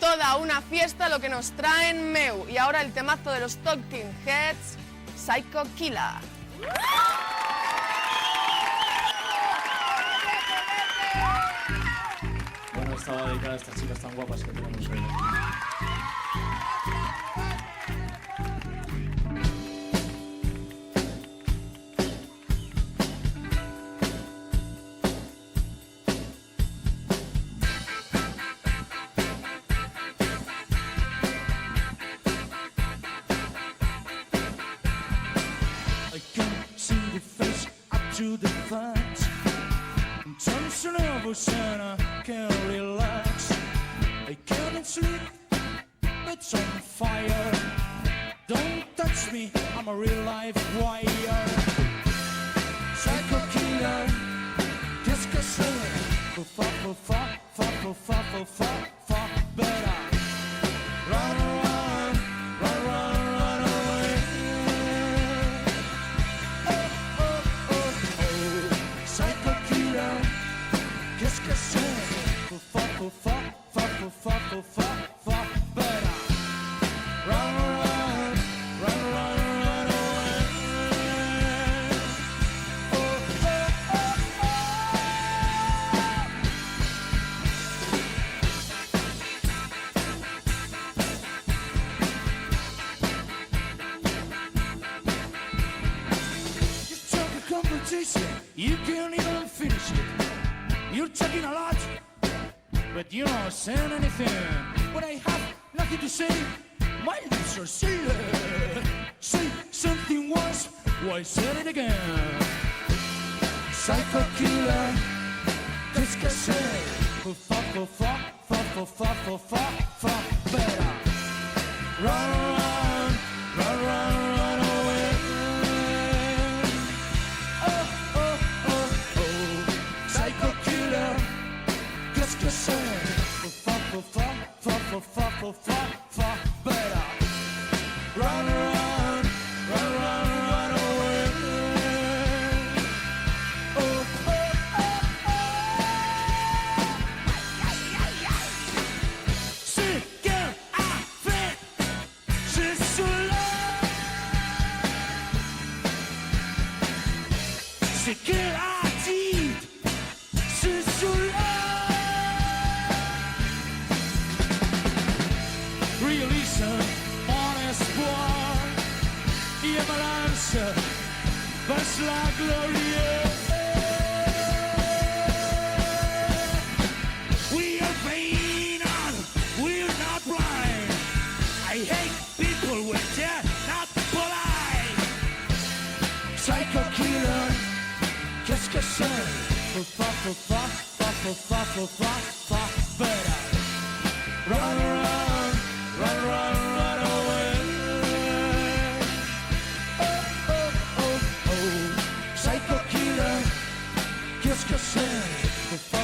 Toda una fiesta lo que nos traen Meu. Y ahora el temazo de los Talking Heads, Psycho Killer. Bueno, estaba dedicada a estas chicas tan guapas que tenemos hoy. To the front, tension nervous and I can't relax. I can't sleep, it's on fire. Don't touch me, I'm a real live wire. Psycho killer, qu'est-ce que c'est? Fa, better. Run, run, run, run, run away. Psycho killer, qu'est-ce que c'est? Fa, better. Run, run, run, run, run away. You talk a competition, you can't even finish it. You're talking a lot, but you're not saying anything. When I have nothing to say, my lips are sealed. Say something once, why say it again? Psycho killer, qu'est-ce que c'est? Fa, better. Run, run, run, run, run away. Psycho killer, qu'est-ce que c'est? Fa, better. Run, run, run, run, run away. C'est qu'elle a fait, c'est cela. C'est qu'elle a dit, c'est cela. Realism, honest boy, y a balance, passe la gloria. We are vain and we're not blind. I hate people when they're not polite. Psycho killer, qu'est-ce que c'est? Fa, better. Run, run, run, run, run away. Psycho killer, qu'est-ce que c'est? Fa,